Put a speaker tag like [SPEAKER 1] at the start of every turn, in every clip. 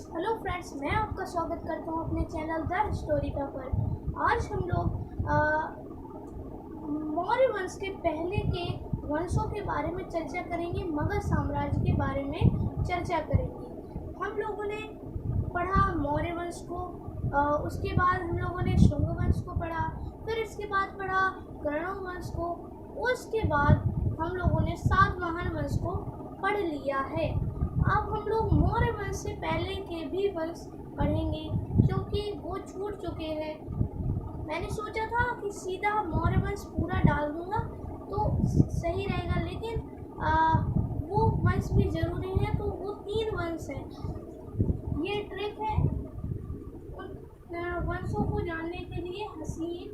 [SPEAKER 1] Hello friends, मैं आपका स्वागत करता हूँ अपने चैनल द हिस्टोरिका पर। आज हम लोग मौर्य वंश के पहले के वंशों के बारे में चर्चा करेंगे, मगध साम्राज्य के बारे में चर्चा करेंगे। हम लोगों ने पढ़ा मौर्य वंश को, उसके बाद हम लोगों ने शुंग वंश को पढ़ा, फिर इसके बाद पढ़ा कर्ण वंश को, उसके बाद हम लोगों ने सातवाहन वंश को पढ़ लिया है। अब हम लोग मौर्य वंश से पहले के भी वंश पढ़ेंगे क्योंकि वो छूट चुके हैं। मैंने सोचा था कि सीधा मौर्य वंश पूरा डाल दूंगा तो सही रहेगा, लेकिन वो वंश भी ज़रूरी है, तो वो 3 वंश हैं। ये ट्रिक है उन वंशों को जानने के लिए। हसीन,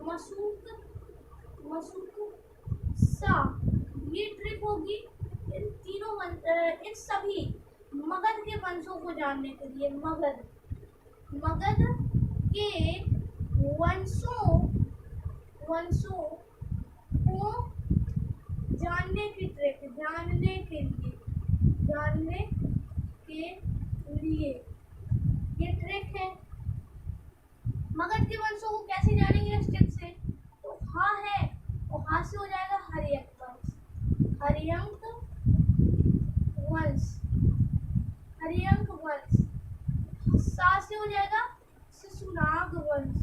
[SPEAKER 1] मसूक, सा, ये ट्रिक होगी इन सभी मगध के वंशों को जानने के लिए। मगध के वंशों को जानने की ट्रिक, जानने के लिए ये ट्रिक है। मगध के वंशों को कैसे जानेंगे इस ट्रिक से? तो हा है और हा से हो जाएगा हर्यक वंश, हर्यंक वंश। सा से हो जाएगा शिशुनाग वंश,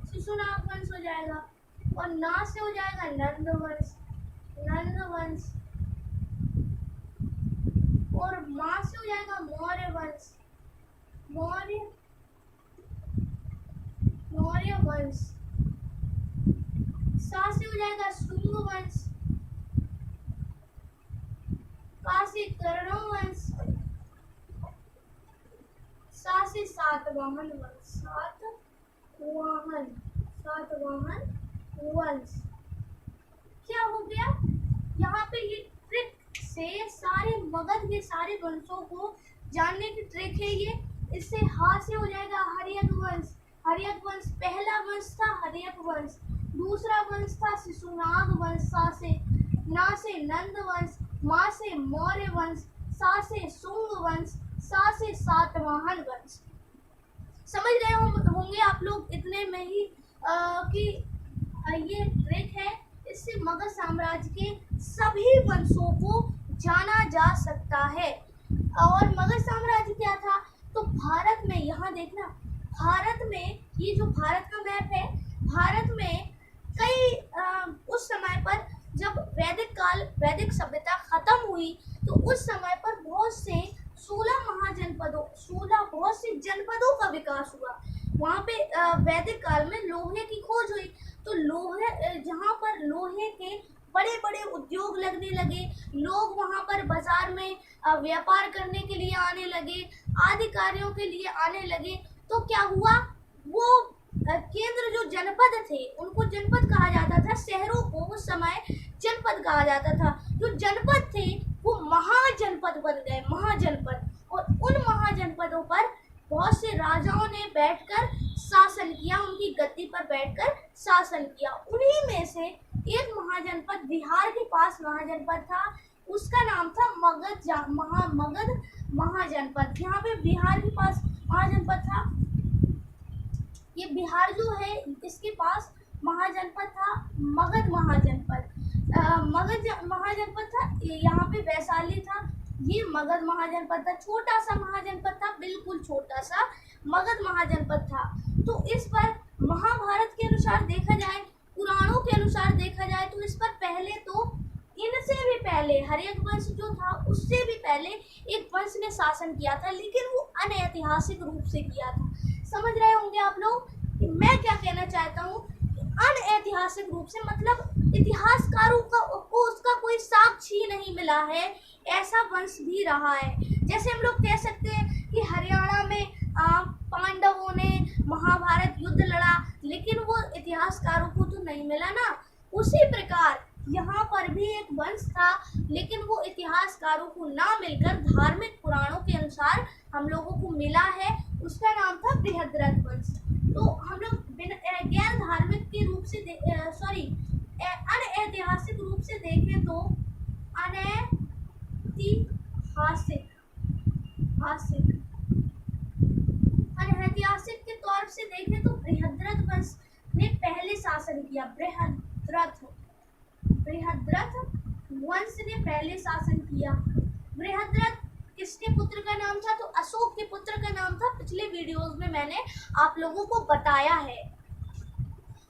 [SPEAKER 1] शिशुनाग वंश हो जाएगा। और ना से हो जाएगा नंद वंश। और माँ से हो जाएगा मौर्य वंश, मौर्य वंश। सा से हो जाएगा शुंग वंश, का से कर्ण वंश, सा से सातवाहन वंश, सातवाहन वंश। क्या हो गया यहाँ पे? ये ट्रिक से सारे मगध के सारे वंशों को जानने की ट्रिक है ये। इससे हा से हो जाएगा हर्यक वंश। पहला वंश था हर्यक वंश, दूसरा वंश था शिशुनाग वंश, सा से ना से नंद वंश, माँ से मौर्य वंश, सा से शुंग वंश, सा से सातवाहन वंश। समझ रहे होंगे आप लोग इतने में ही कि ये ट्रिक है। इससे मगध साम्राज्य के सभी वंशों को जाना जा सकता है। और मगध साम्राज्य क्या था? तो भारत में, यहाँ देखना, भारत में ये जो भारत का मैप है, भारत में कई उस समय पर जब वैदिक सभ्यता खत्म हुई तो उस समय पर बहुत से 16 बहुत से जनपदों का विकास हुआ। वहाँ पे वैदिक काल में लोहे की खोज हुई, तो जहाँ पर लोहे के बड़े बड़े उद्योग लगने लगे, लोग वहाँ पर बाजार में व्यापार करने के लिए आने लगे, आदि कार्यों के लिए आने लगे। तो क्या हुआ, वो केंद्र जो जनपद थे उनको जनपद कहा जाता था, शहरों को उस समय जनपद कहा जाता था। जो जनपद थे वो महाजनपद बन गए, महाजनपद। और उन महाजनपदों पर बहुत से राजाओं ने बैठकर शासन किया, उनकी गद्दी पर बैठकर शासन किया। उन्हीं में से एक महाजनपद बिहार के पास महाजनपद था, उसका नाम था मगध महाजनपद। यहाँ पे बिहार के पास महाजनपद था, ये बिहार जो है इसके पास महाजनपद था मगध महाजनपद। मगध महाजनपद था, यहाँ पे वैशाली था, ये मगध महाजनपद था। छोटा सा महाजनपद था, बिल्कुल छोटा सा मगध महाजनपद था। तो इस पर महाभारत के अनुसार देखा जाए, पुराणों के अनुसार देखा जाए, तो इस पर पहले तो इनसे भी पहले हर्यक वंश जो था उससे भी पहले एक वंश ने शासन किया था, लेकिन वो अनैतिहासिक रूप से किया था। समझ रहे होंगे आप लोग कि मैं क्या कहना चाहता हूँ? अनऐतिहासिक रूप से मतलब इतिहासकारों को उसका कोई साक्ष्य नहीं मिला है, ऐसा वंश भी रहा है। जैसे हम लोग कह सकते हैं कि हरियाणा में पांडवों ने महाभारत युद्ध लड़ा, लेकिन वो इतिहासकारों को तो नहीं मिला ना। उसी प्रकार यहाँ पर भी एक वंश था, लेकिन वो इतिहासकारों को ना मिलकर धार्मिक पुराणों के अनुसार हम लोगों को मिला है, उसका नाम था बृहद्रथ वंश। तो हम लोग गैर धार्मिक के रूप से अनैतिहासिक रूप से देखें तो अनैतिहासिक हासिक अनैतिहासिक के तौर से देखें तो बृहद्रथ वंश ने पहले शासन किया। बृहद्रथ वंश ने पहले शासन किया। बृहद्रथ किसके पुत्र का नाम था? तो अशोक के पुत्र का नाम था। पिछले वीडियोस में मैंने आप लोगों को बताया है।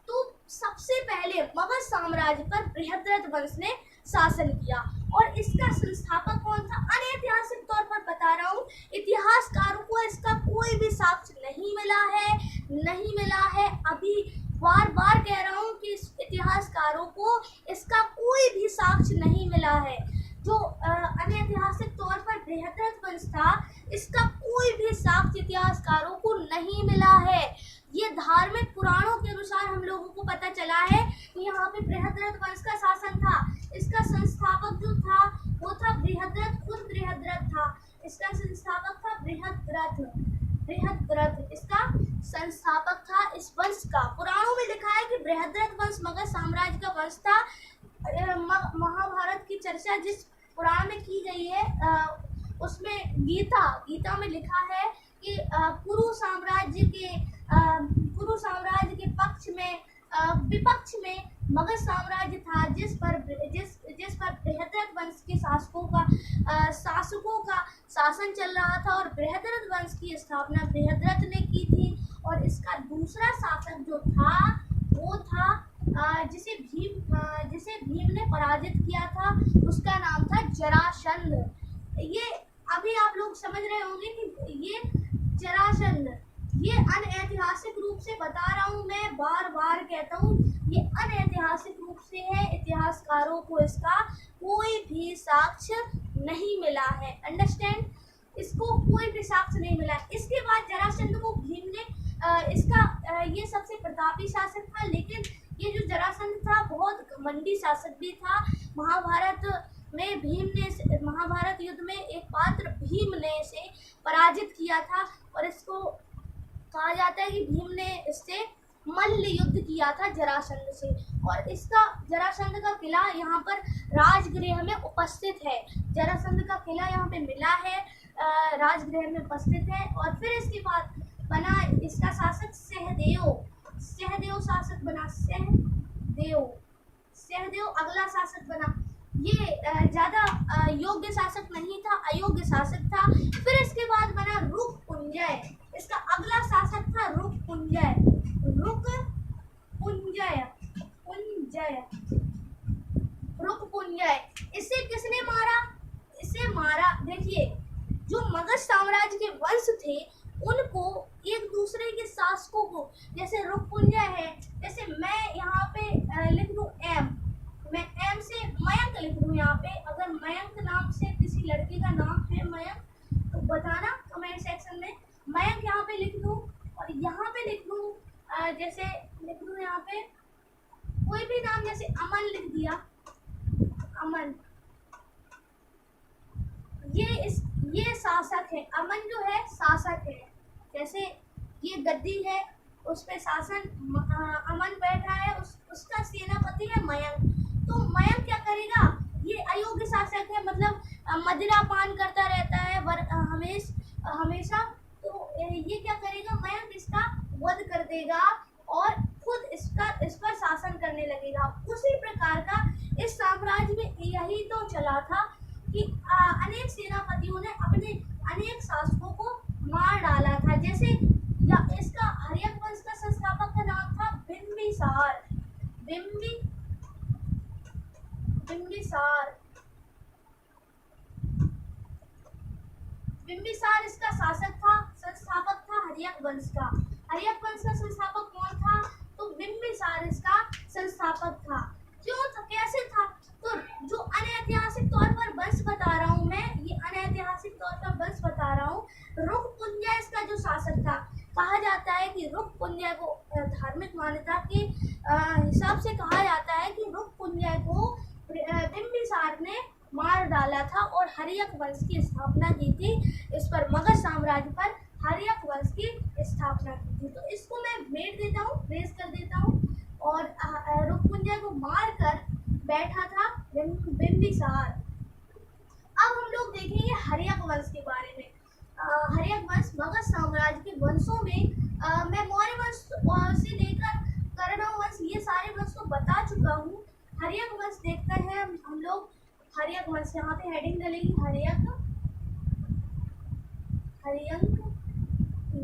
[SPEAKER 1] तो सबसे पहले मगध साम्राज्य पर बृहद्रथ वंश ने शासन किया और इसका संस्थापक कौन था? अनैतिहासिक तौर पर बता रहा हूँ, इतिहासकारों को इसका कोई भी साक्ष्य नहीं मिला है। अभी बार बार कह रहा हूँ कि इतिहासकारों को इसका कोई भी साक्ष्य नहीं मिला है। जो अनैतिहासिक तौर पर बृहद्रथ वंश था, इसका कोई भी साक्ष्य इतिहासकारों को नहीं मिला है। ये धार्मिक पुराणों के अनुसार हम लोगों को पता चला है कि यहाँ पे बृहद्रथ वंश का शासन था। इसका संस्थापक जो था वो था बृहद्रथ, खुद बृहद्रथ था। इसका संस्थापक था बृहद्रथ इसका संस्थापक था इस वंश का। पुराणों में लिखा है कि बृहद्रथ वंश मगध साम्राज्य का वंश था। महाभारत की चर्चा जिस पुराण में की गई है उसमें गीता में लिखा है कि कुरु साम्राज्य के विपक्ष में मगध साम्राज्य था, जिस पर बृहद्रथ वंश के शासकों का शासन चल रहा था और बृहद्रथ वंश की स्थापना बृहद्रथ ने की थी। और इसका दूसरा शासक जो था वो था जिसे भीम ने पराजित किया था, उसका नाम था जरासंध। ये अभी आप लोग समझ रहे होंगे कि ये जरासंध, ये अनैतिहासिक रूप से बता रहा हूँ, मैं बार बार कहता हूँ ये अनैतिहासिक रूप से है। इतिहासकारों को इसका कोई भी साक्ष्य नहीं मिला है। अंडरस्टैंड? इसको कोई भी साक्ष्य नहीं मिला। इसके बाद जरासंध को भीम ने ये सबसे प्रतापी शासक था, लेकिन ये जो जरासंध था बहुत घमंडी शासक भी था। महाभारत युद्ध में एक पात्र भीम ने इसे पराजित किया था और इसको कहा जाता है कि भीम ने इससे मल्ल युद्ध किया था जरासंध से। और इसका जरासंध का किला यहाँ पर राजगृह में उपस्थित है। जरासंध का किला यहाँ पे मिला है, राजगृह में उपस्थित है। और फिर इसके बाद बना इसका शासक सहदेव शासक बना। सहदेव अगला शासक बना। ये ज्यादा योग्य शासक नहीं था, अयोग्य शासक था। फिर इसके बाद बना रुकपुंजय। इसका अगला शासक था रुकपुंजय। इसे किसने मारा? इसे मारा, देखिए, जो मगध साम्राज्य के वंश थे उनको एक दूसरे के शासकों को, जैसे रुकपुंजय है, जैसे मैं यहाँ पे लिख दूं एम, मैं एम से मयंक लिख दूं। यहाँ पे अगर मयंक नाम से किसी लड़के का नाम है मयंक तो बताना कमेंट सेक्शन में। मयंक यहाँ पे लिख दूं और यहाँ पे लिख दूं जैसे लिख दूं यहाँ पे कोई भी नाम, जैसे अमन लिख दिया, अमन। ये शासक है, अमन जो है शासक है। जैसे ये गद्दी है, उस पे शासन अमन बैठा है, उसका सेनापति है मयंक। तो मयंक क्या करेगा? ये अयोग्य शासक है, मतलब मदिरा पान करता रहता है हमेशा। तो ये क्या करेगा? मयंक इसका वध कर देगा और खुद इस पर शासन करने लगेगा। उसी प्रकार का इस साम्राज्य में यही तो चला था कि अनेक सेनापतियों ने अपने अनेक शासकों को मार डाला था। जैसे इसका हर्यक वंश का संस्थापक का नाम था बिंबिसार। बिंबिसार इसका शासक था, संस्थापक था हर्यक वंश का। हर्यक वंश का संस्थापक कौन था? तो बिंबिसार इसका संस्थापक था। क्यों था, कैसे था? तो जो अनैतिहासिक तौर पर वंश बता रहा हूँ मैं, ये अनैतिहासिक तौर पर वंश बता रहा हूँ। रुकपुंजय इसका जो शासक था, कहा जाता है कि रुकपुंजय को धार्मिक मान्यता के हिसाब से कहा जाता है कि रुकपुंजय को बिंबिसार ने मार डाला था और हर्यक वंश की स्थापना की थी। इस पर मगध साम्राज्य पर हर्यक वंश की स्थापना की थी। तो इसको मैं रेट देता हूँ, रेस कर देता हूँ। और रुकपुंजय को मार कर बैठा था बिंबिसार। अब हम लोग देखेंगे हर्यक वंश के बारे में। हर्यक वंश मगध साम्राज्य के वंशों में मैं मौर्य वंश से लेकर कौरव वंश ये सारे वंश को बता चुका हूँ। हर्यक वंश देखते हैं हम लोग। हर्यक वंश यहाँ पे हेडिंग डलेगी, हर्यक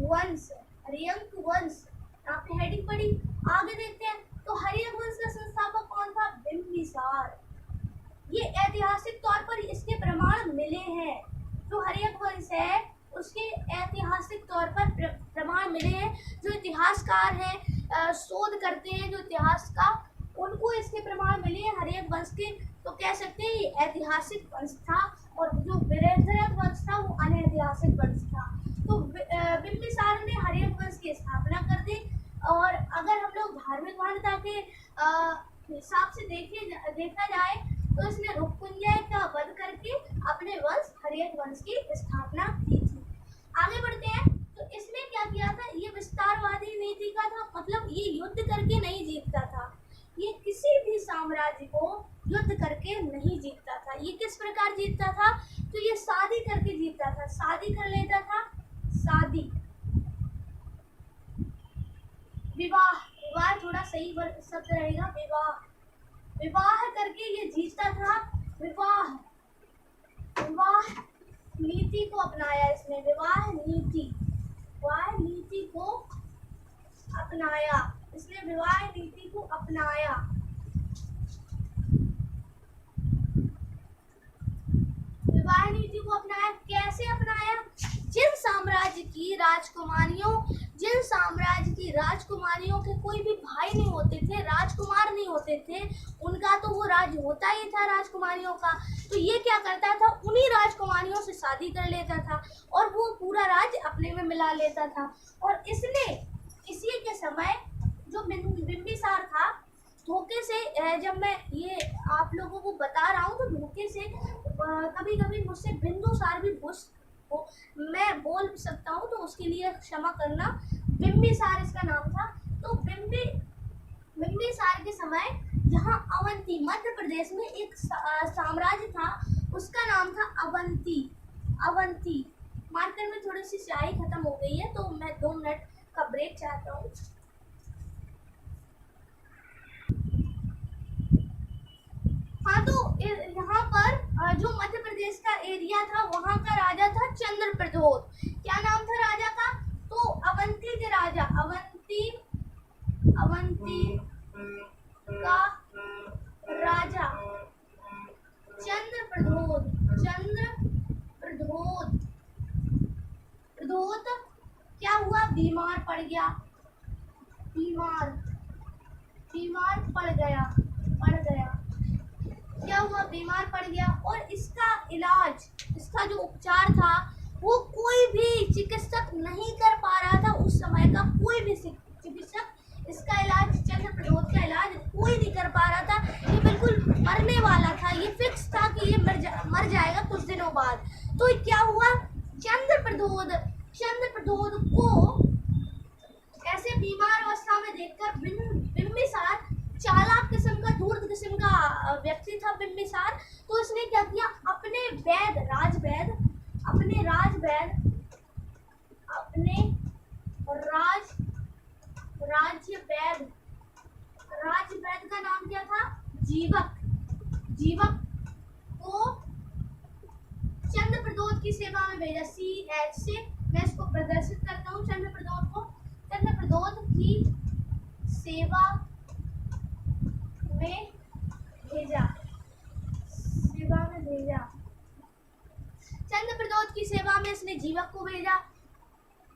[SPEAKER 1] वंश, हर्यक वंश यहाँ पे हेडिंग पड़ी। आगे देखते हैं तो हर्यक वंश का संस्थापक कौन था? बिंबिसार। ये ऐतिहासिक तौर पर इसके प्रमाण मिले हैं। जो हर्यक वंश है उसके ऐतिहासिक तौर पर प्रमाण मिले हैं। जो इतिहासकार हैं, शोध करते हैं जो इतिहास का, उनको इसके प्रमाण मिले हैं हर्यक वंश के। तो कह सकते हैं ये ऐतिहासिक वंश था और जो बृहद्रथ वंश था वो अनैतिहासिक वंश था। तो बिंबिसार ने हर्यक वंश की स्थापना कर दी। और अगर हम लोग धार्मिक मान्यता के हिसाब से देखा जाए तो इसने रुक्कुंजय का वध करके अपने वंश हर्यक वंश की स्थापना की थी। आगे बढ़ते हैं तो इसने क्या किया था? ये विस्तारवादी नीति का था, मतलब ये युद्ध करके नहीं जीतता था। ये किसी भी साम्राज्य को युद्ध करके नहीं जीतता था। ये किस प्रकार जीतता था? तो ये शादी करके जीतता था, शादी कर लेता था, शादी, विवाह, विवाह थोड़ा सही शब्द रहेगा, विवाह, विवाह करके ये जीतता था। विवाह नीति को अपनाया इसने, विवाह नीति को अपनाया इसने, विवाह नीति को अपनाया। विवाह नीति को अपनाया, कैसे अपनाया? जिन साम्राज्य की राजकुमारियों के कोई भी भाई नहीं होते थे, राजकुमार नहीं होते थे, उनका तो वो राज्य होता ही था राजकुमारियों का। तो ये क्या करता था? उन्हीं राजकुमारियों से शादी कर लेता था और वो पूरा राज्य अपने में मिला लेता था। और इसने इसी के समय जो बिंबिसार था, धोखे से, जब मैं ये आप लोगों को बता रहा हूँ तो धोखे से कभी कभी मुझसे बिंदुसार भी मैं बोल सकता हूँ, तो उसके लिए क्षमा करना। बिंबिसार इसका नाम था। तो बिंबिसार के समय जहाँ अवंती, मध्य प्रदेश में एक साम्राज्य था, उसका नाम था अवंती। मार्कर में थोड़ी सी स्याही खत्म हो गई है तो मैं 2 मिनट का ब्रेक चाहता हूँ। हाँ, तो यहाँ पर जो मध्य प्रदेश का एरिया था वहाँ का राजा था चंद्रप्रद्योत। क्या नाम था राजा का? तो अवंती के राजा, अवंती का राजा चंद्रप्रद्योत क्या हुआ? बीमार पड़ गया, क्या हुआ? बीमार पड़ गया। और इसका जो उपचार था वो कोई भी चिकित्सक नहीं कर पा रहा था। उस समय का कोई भी चिकित्सक इसका इलाज, चंद्रप्रद्योत का इलाज कोई नहीं कर पा रहा था। ये बिल्कुल मरने वाला था, ये फिक्स था कि ये मर जाएगा कुछ दिनों बाद। तो क्या हुआ? चंद्रप्रद्योत को ऐसे बीमार अवस्था में देखकर बिंबिसार, चालाक किस्म का, धूर्त किस्म का व्यक्ति था बिंबिसार, तो इसने क्या किया? अपने राज्य वैद का नाम क्या था? जीवक को चंद्रप्रद्योत की सेवा में भेजा। CH से मैं इसको प्रदर्शित करता हूँ। चंद्रप्रद्योत की सेवा में भेजा। चंद्रप्रद्योत की सेवा में इसने जीवक को भेजा।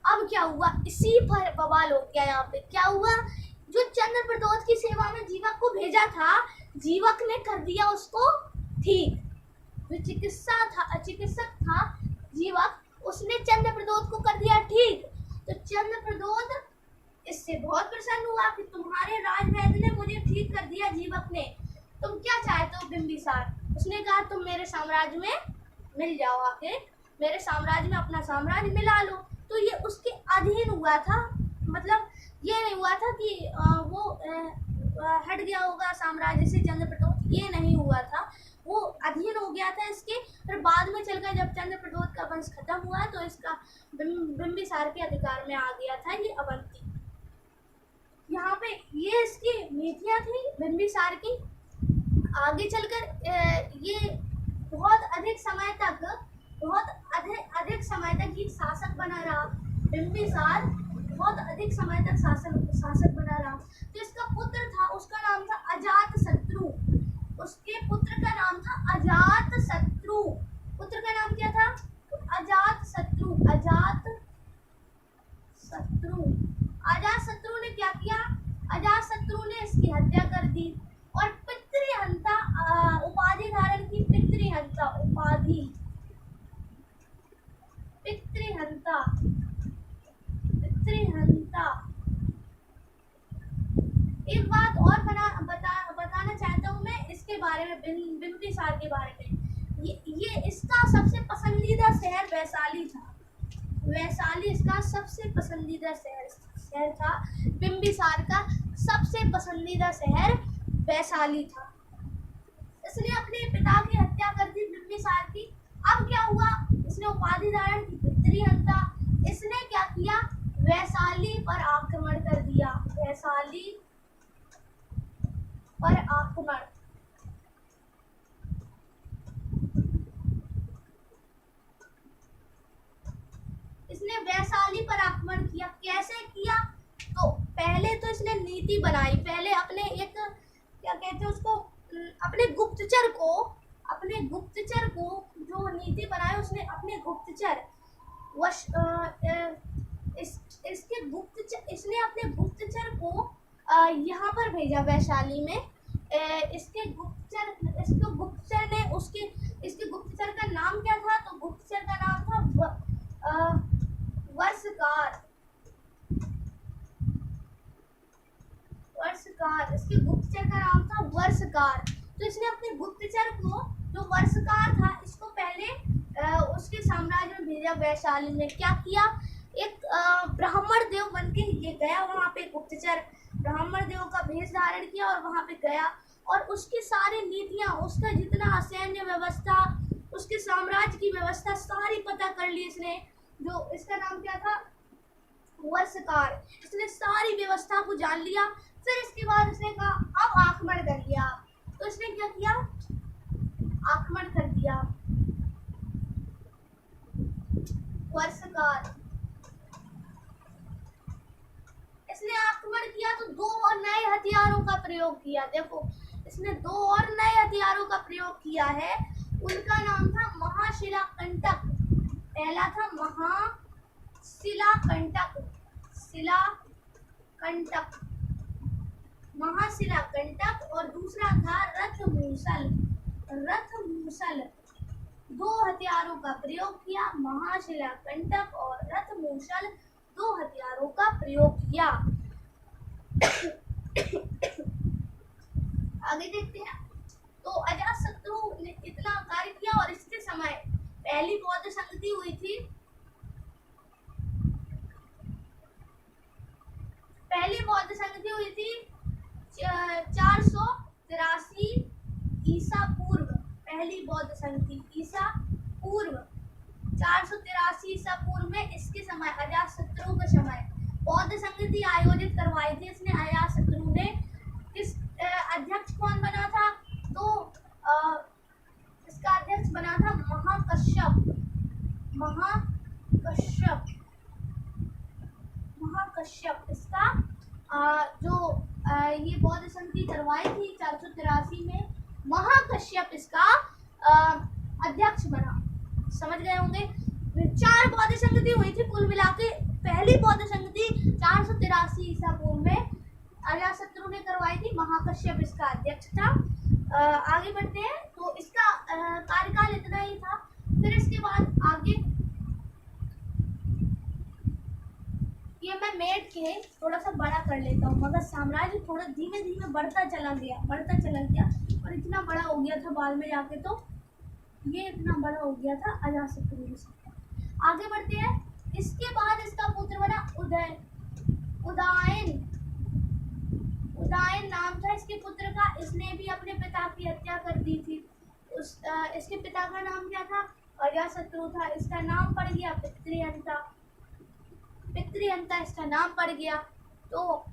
[SPEAKER 1] अब क्या हुआ? इसी पर बवाल हो गया। यहाँ पे क्या हुआ? जो चंद्रप्रद्योत की सेवा में जीवक को भेजा था, जीवक ने कर दिया उसको ठीक। जो चिकित्सक था जीवक, उसने चंद्रप्रद्योत को कर दिया ठीक। तो चंद्रप्रद्योत इससे बहुत प्रसन्न हुआ कि तुम्हारे राजवैद्य ने मुझे ठीक कर दिया, जीवक ने। तुम क्या चाहते हो बिंबिसार? उसने कहा तुम मेरे साम्राज्य में मिल जाओ, आके मेरे साम्राज्य में अपना साम्राज्य मिला लो। तो ये उसके अधीन हुआ था, मतलब ये नहीं हुआ था कि वो हट गया होगा साम्राज्य से चंद्रप्रद्योत, ये नहीं हुआ था, वो अधीन हो गया था इसके। फिर बाद में चलकर जब चंद्र प्रद्योत का वंश खत्म हुआ तो इसका बिंबिसार के अधिकार में आ गया था ये अवंती। यहाँ पे ये इसकी नीतियाँ थी बिंबिसार की। आगे चलकर ये बहुत अधिक समय तक ये शासक बना रहा। बिंबिसार बहुत अधिक समय तक शासक बना रहा। तो इसका पुत्र था, उसका नाम था अजातशत्रु। उसके पुत्र का नाम था अजातशत्रु। पुत्र का नाम क्या था? अजातशत्रु। अजातशत्रु ने क्या किया? अजातशत्रु ने इसकी हत्या कर दी और पितृहंता उपाधि धारण की। पितृहंता उपाधि, पितृहंता। एक बात और बताना चाहता हूँ मैं इसके बारे में, बिंबिसार के बारे में। ये इसका सबसे पसंदीदा शहर वैशाली था। वैशाली इसका सबसे पसंदीदा शहर था। बिंबिसार का सबसे पसंदीदा शहर वैशाली था। इसने अपने पिता की हत्या कर दी बिंबिसार की। अब क्या हुआ? इसने उपाधि धारण की, पितृहंता। इसने क्या किया? वैशाली पर आक्रमण कर दिया। वैशाली पर आक्रमण। इसने वैशाली पर आक्रमण किया। कैसे किया? तो पहले तो इसने नीति बनाई। पहले अपने एक क्या कहते हैं उसको, अपने गुप्तचर को जो नीति बनाई, उसने अपने गुप्तचर इसने अपने गुप्तचर को यहाँ पर भेजा वैशाली में। इसके गुप्तचर ने इसके गुप्तचर का नाम क्या था? तो गुप्तचर का नाम था वर्षकार। इसके गुप्तचर का नाम था वर्षकार। तो इसने अपने गुप्तचर को, जो वर्षकार था, इसको पहले उसके साम्राज्य में भेजा वैशाली में। क्या किया? एक ब्राह्मण देव बन के ये गया वहाँ पे। गुप्तचर ब्राह्मण देव का भेष धारण किया और वहाँ पे गया और उसकी सारी नीतियाँ, उसका जितना सैन्य व्यवस्था, उसके साम्राज्य की व्यवस्था सारी पता कर ली इसने। जो इसका नाम क्या था? वर्षकार। इसने सारी व्यवस्था को जान लिया। फिर इसके बाद इसने कहा अब आक्रमण कर लिया। तो इसने क्या किया? आक्रमण कर दिया। वर्षकार इसने आक्रमण किया तो दो और नए हथियारों का प्रयोग किया। देखो, इसने दो और नए हथियारों का प्रयोग किया है। उनका नाम था महाशिलाकंटक। पहला था महाशिलाकंटक और दूसरा था रथमूसल। दो हथियारों का प्रयोग किया। महाशिलाकंटक और रथमूसल, दो हथियारों का प्रयोग किया। आगे देखते हैं। तो अजातशत्रु ने इतना कार्य किया और इसके समय पहली बौद्ध संगति हुई थी। पहली बौद्ध संगति हुई थी 483 ईसा पूर्व। पहली बौद्ध संगति ईसा पूर्व 483 ईसा पूर्व में, इसके समय अजातशत्रु के समय बौद्ध संगति आयोजित करवाई थी इसने। अजातशत्रु ने इस अध्यक्ष कौन बना था? तो इसका अध्यक्ष बना था महाकश्यप। इसका जो ये बौद्ध संगति करवाई थी 483 में, महाकश्यप इसका अध्यक्ष बना। समझ गए होंगे। 4 बौद्ध संगति हुई थी कुल मिला के। पहली बौद्ध संगति 483 ईसा पूर्व में अजातशत्रु ने करवाई थी। महाकश्यप इसका अध्यक्ष था। आगे बढ़ते हैं। तो इसका कार्यकाल इतना ही था। फिर इसके बाद आगे ये मैं मेट के थोड़ा सा बड़ा कर लेता हूँ, मगर साम्राज्य थोड़ा धीमे धीमे बढ़ता चला गया और इतना बड़ा हो गया था बाद में जाके। तो ये इतना बड़ा हो गया था अजातशत्रु के साथ। आगे बढ़ते हैं। इसके बाद इसका पुत्र बना उदयन नाम था इसके पुत्र का। इसने भी अपने पिता की हत्या का नाम क्या था? अजातशत्रु था। इसका नाम पड़ गया पितृहंता। पितृहंता इसका नाम पड़ गया। तो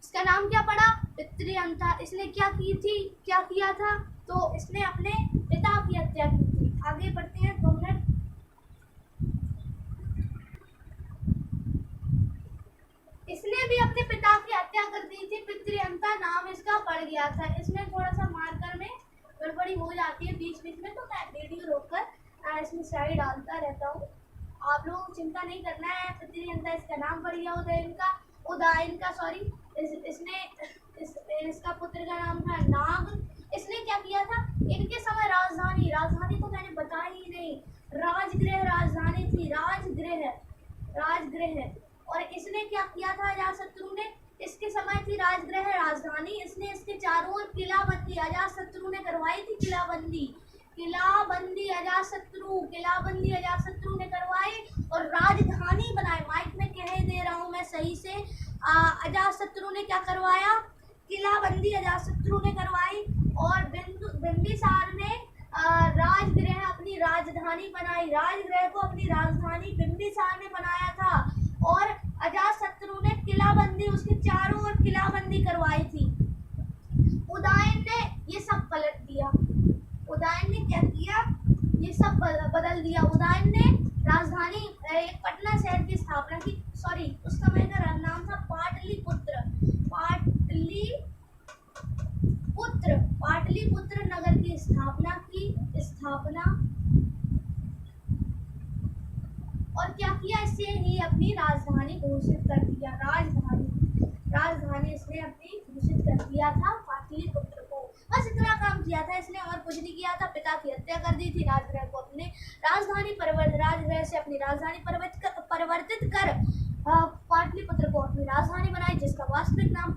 [SPEAKER 1] इसका नाम क्या पड़ा? पितृहंता। इसने क्या की थी, क्या किया था? तो इसने अपने पिता की हत्या की थी। आगे बढ़ते हैं 2 मिनट। इसने भी अपने पिता की हत्या कर दी थी। पितृहंता नाम इसका पड़ गया था। इसमें थोड़ा सा मार्कर में गड़बड़ी हो जाती है बीच बीच में, तो मैं वीडियो रोककर इसमें स्लाइड डालता रहता हूँ। आप लोगों को चिंता नहीं करना है। पितृहंता इसका नाम पड़ गया। उदयन का सॉरी इसका पुत्र का नाम था नाग। इसने क्या किया था? इनके समय राजधानी तो मैंने बताया ही नहीं। राजगृह राजधानी थी। राजगृह। और इसने क्या किया था अजातशत्रु ने? इसके समय थी राजगृह राजधानी। इसने इसके चारों ओर किलाबंदी अजातशत्रु ने करवाई थी। किलाबंदी अजातशत्रु ने करवाई और राजधानी बनाई। माइक में कह दे रहा हूँ मैं सही से। अजातशत्रु ने क्या करवाया? किलाबंदी अजातशत्रु ने करवाई और बिंबिसार ने राजगृह अपनी राजधानी बनाई। राजगृह को अपनी राजधानी बिंबिसार ने बनाया था और अजातशत्रु ने किलाबंदी, उसके चारों ओर किलाबंदी करवाई थी। उदयन ने ये सब पलट दिया। उदयन ने क्या किया? ये सब बदल दिया। उदयन ने राजधानी पटना शहर की स्थापना की। सॉरी, उस समय का नाम था पाटलिपुत्र नगर की स्थापना और क्या किया? इससे ही अपनी राजधानी घोषित कर दिया। राजधानी इसने अपनी घोषित कर दिया था पाटलिपुत्र को। बस इतना काम किया था इसने और कुछ नहीं किया था। पिता की हत्या कर दी थी। राजगृह को अपने राजगृह से अपनी राजधानी परिवर्तित कर पाटलिपुत्र को अपनी राजधानी बनाई, जिसका वास्तविक नाम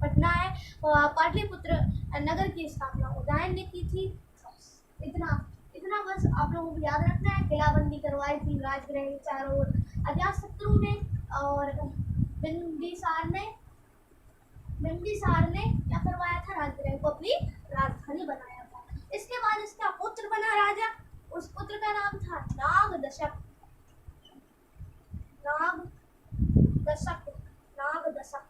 [SPEAKER 1] पटना है। पाटलिपुत्र नगर की स्थापना उदयन ने की थी। इतना बस आप लोगों को याद रखना है। किलाबंदी करवाई थी राजगृह के चारों ओर अजातशत्रु ने और बिंबिसार ने क्या करवाया था? राजगृह को अपनी राजधानी बनाया था। इसके बाद इसका पुत्र बना राजा। उस पुत्र का नाम था नागदशक।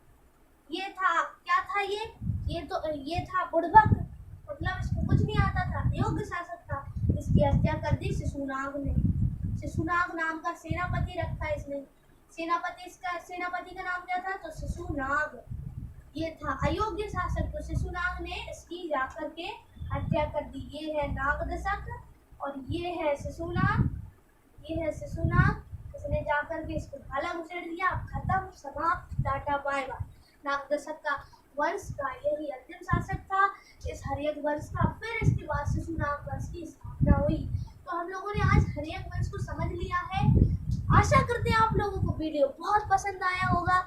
[SPEAKER 1] ये था क्या था? ये था बुड़बक, मतलब इसको कुछ नहीं आता था। योग्य शासक था। इसकी हत्या कर दी शिशुनाग ने। शिशुनाग नाम का सेनापति रखा इसने। सेनापति का नाम क्या था? तो शिशुनाग। ये था अयोग्य शासक, तो शिशुनाग ने इसकी जाकर के हत्या कर दी। ये है नागदशक और ये है शिशुनाग। इसने जाकर के इसको भाला घुसेड़ दिया। खत्म, समाप्त, टाटा बाय बाय। नागदशक का वंश का यही अंतिम शासक था इस हर्यक वंश का। फिर इसके बाद शिशुनाग वंश की स्थापना हुई। तो हम लोगों ने आज हर्यक वंश को समझ लिया है। आशा करते हैं आप लोगों को वीडियो बहुत पसंद आया होगा।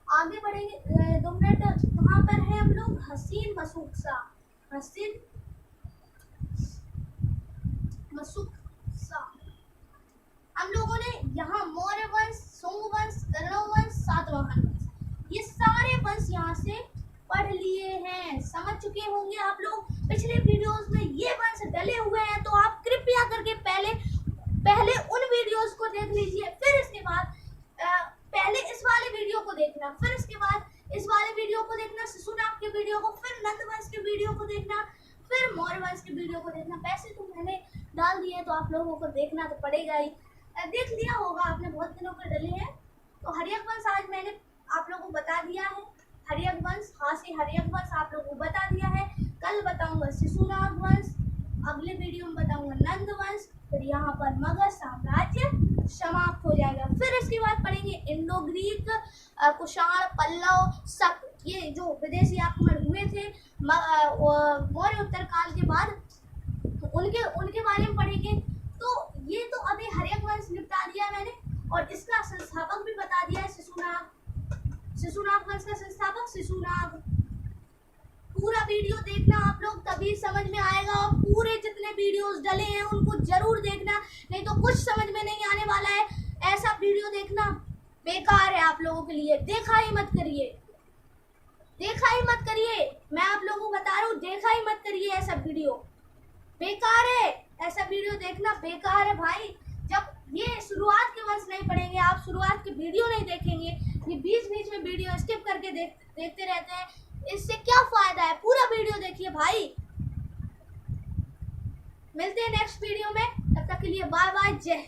[SPEAKER 1] आगे बढ़ेंगे 2 मिनट। कहाँ पर है हम लोग? हसीन मसूक्सा। हम लोगों ने यहाँ मौर्य वंश, सुंग वंश, कर्ण वंश, सातवाहन वंश, ये सारे वंश यहाँ से पढ़ लिए हैं। समझ चुके होंगे आप लोग। पिछले वीडियोस में ये वंश डले हुए हैं, तो आप कृपया करके पहले उन वीडियोस को देख लीजिए। फिर इसके बाद पहले इस वाले वीडियो को देखना, फिर इसके बाद इस वाले वीडियो को देखना, शिशुनाग के वीडियो को, फिर नंद वंश के वीडियो को देखना, फिर मौर्य वंश के वीडियो को देखना। पैसे तो मैंने डाल दिए, तो आप लोगों को देखना तो पड़ेगा ही। देख लिया होगा आपने, बहुत दिनों के डले हैं। तो हर्यक वंश आज मैंने आप लोगों को बता दिया है। हर्यक वंश, हर्यक वंश आप लोगों को बता दिया है। कल बताऊंगा शिशुनाग वंश, अगले वीडियो में बताऊंगा नंद वंश, फिर यहाँ पर मगध साम्राज्य समाप्त हो जाएगा। फिर इसके बाद पढ़ेंगे इंडो ग्रीक, कुषाण, पल्लव, शक, ये जो विदेशी आक्रमण हुए थे मौर्य उत्तर काल के बाद, उनके बारे में पढ़ेंगे। तो ये तो अभी हर्यक वंश निपटा दिया मैंने और इसका संस्थापक भी बता दिया है शिशुनाग वंश का संस्थापक शिशुनाग। पूरा वीडियो देखना आप लोग, तभी समझ में आएगा। और पूरे जितने वीडियोस डले हैं उनको जरूर देखना, नहीं तो कुछ समझ में नहीं आने वाला है। ऐसा वीडियो देखना बेकार है आप लोगों के लिए। देखा ही मत करिए। मैं आप लोगों को बता रहा हूँ, देखा ही मत करिए। ऐसा वीडियो बेकार है, ऐसा वीडियो देखना बेकार है भाई। जब ये शुरुआत के वंश नहीं पढ़ेंगे, आप शुरुआत के वीडियो नहीं देखेंगे, ये बीच बीच में वीडियो स्किप करके देखते रहते हैं, इससे क्या फायदा है? पूरा वीडियो देखिए भाई। मिलते हैं नेक्स्ट वीडियो में, तब तक के लिए बाय बाय, जय।